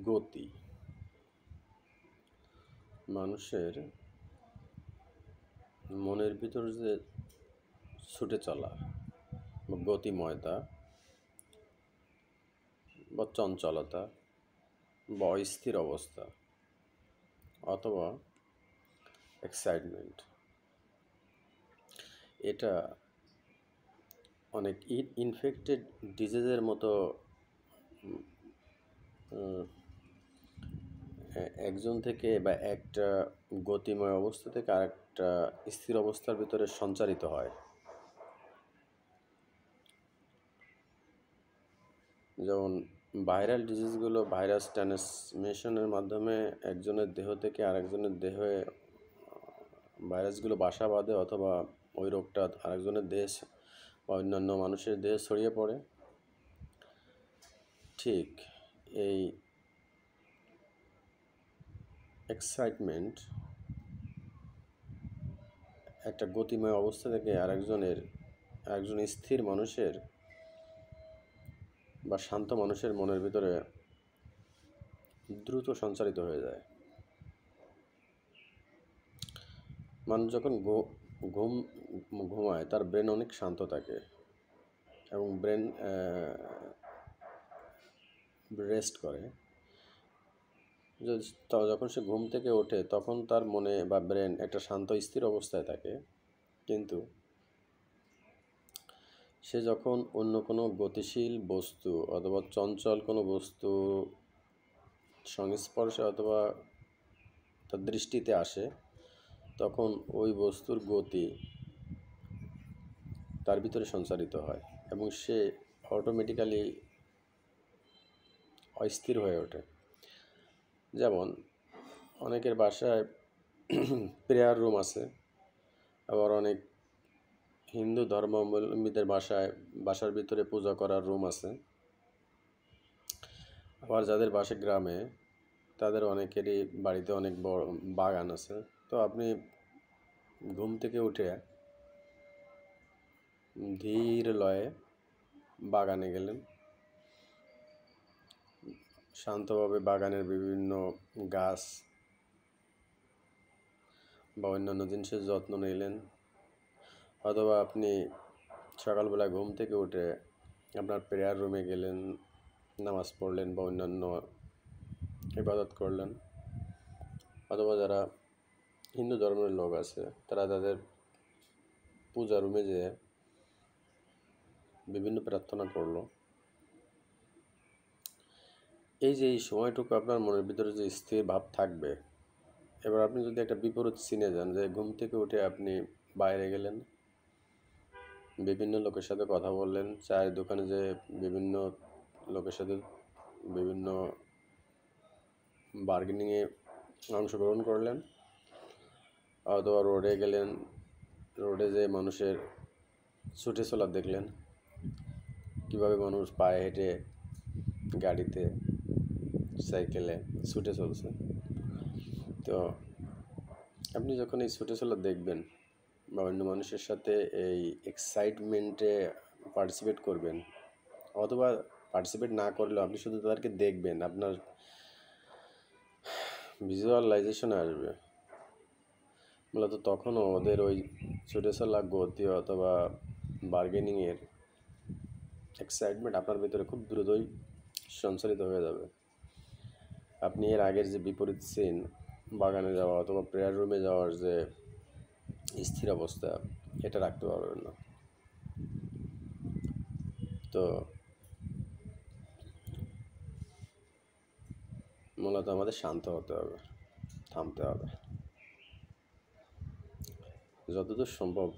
গতি মানুষের মনের ভিতর যে ছুটে চলা বা গতিময়তা বা চঞ্চলতা বা অস্থির অবস্থা অথবা এক্সাইটমেন্ট, এটা অনেক ইনফেক্টেড ডিজিজের মতো একজন থেকে বা একটা গতিময় অবস্থা থেকে আরেকটা স্থির অবস্থার ভিতরে সঞ্চারিত হয়। যেমন ভাইরাল ডিজিজগুলো ভাইরাস ট্রান্সমিশনের মাধ্যমে একজনের দেহ থেকে আরেকজনের দেহে ভাইরাসগুলো বাসা বাঁধে অথবা ওই রোগটা আরেকজনের দেহে বা অন্যান্য মানুষের দেহে ছড়িয়ে পড়ে। ঠিক এই এক্সাইটমেন্ট একটা গতিময় অবস্থা থেকে আরেকজন স্থির মানুষের বা শান্ত মানুষের মনের ভিতরে দ্রুত সঞ্চারিত হয়ে যায়। মানুষ যখন ঘুমায় তার ব্রেন অনেক শান্ত থাকে এবং ব্রেন রেস্ট করে। যখন সে ঘুম থেকে ওঠে তখন তার মনে বা ব্রেন একটা শান্ত স্থির অবস্থায় থাকে, কিন্তু সে যখন অন্য কোনো গতিশীল বস্তু অথবা চঞ্চল কোনো বস্তু সংস্পর্শে অথবা তার দৃষ্টিতে আসে তখন ওই বস্তুর গতি তার ভিতরে সঞ্চারিত হয় এবং সে অটোমেটিক্যালি অস্থির হয়ে ওঠে। যেমন অনেকের বাসায় প্রেয়ার রুম আছে, আবার অনেক হিন্দু ধর্মাবলম্বীদের বাসার ভিতরে পূজা করার রুম আছে, আবার যাদের বাসা গ্রামে তাদের অনেকেরই বাড়িতে অনেক বড় বাগান আছে। তো আপনি ঘুম থেকে উঠে ধীর লয়ে বাগানে গেলেন, শান্তভাবে বাগানের বিভিন্ন গাছ বা অন্যান্য জিনিসের যত্ন নিলেন, অথবা আপনি সকালবেলা ঘুম থেকে উঠে আপনার প্রেয়ার রুমে গেলেন, নামাজ পড়লেন বা অন্যান্য ইবাদত করলেন, অথবা যারা হিন্দু ধর্মের লোক আছে তারা তাদের পূজা রুমে যেয়ে বিভিন্ন প্রার্থনা করলো। এই যে এই সময়টুকু আপনার মনের ভিতরে যে স্থির ভাব থাকবে, এবার আপনি যদি একটা বিপরীত সিনে যান, যে ঘুম থেকে উঠে আপনি বাইরে গেলেন, বিভিন্ন লোকের সাথে কথা বললেন, চায়ের দোকানে যে বিভিন্ন লোকের সাথে বিভিন্ন বার্গেনিংয়ে অংশগ্রহণ করলেন, অথবা রোডে গেলেন, রোডে যে মানুষের ছুটে চলা দেখলেন, কীভাবে মানুষ পায়ে হেঁটে, গাড়িতে, সাইকেলে ছুটে চলছে। তো আপনি যখন এই ছুটে চলা দেখবেন বা অন্য মানুষের সাথে এই এক্সাইটমেন্টে পার্টিসিপেট করবেন, অথবা পার্টিসিপেট না করলেও আপনি শুধু তাদেরকে দেখবেন, আপনার ভিজুয়ালাইজেশনে আসবে। মূলত তখনও ওদের ওই ছুটে চলা গতি অথবা বার্গেনিংয়ের এক্সাইটমেন্ট আপনার ভিতরে খুব দ্রুতই সঞ্চারিত হয়ে যাবে। আপনি এর আগের যে বিপরীত সিন, বাগানে যাওয়া অথবা প্রেয়ার রুমে যাওয়ার যে স্থির অবস্থা, এটা রাখতে পারবেন না। তো মূলত আমাদের শান্ত হতে হবে, থামতে হবে, যতদূর সম্ভব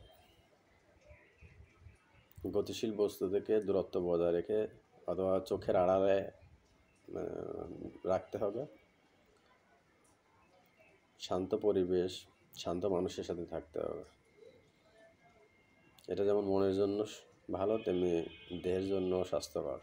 গতিশীল বস্তু থেকে দূরত্ব বজায় রেখে অথবা চোখের আড়ালে রাখতে হবে। শান্ত পরিবেশ, শান্ত মানুষের সাথে থাকতে হবে। এটা যেমন মনের জন্য ভালো, তেমনি দেহের জন্য স্বাস্থ্যকর।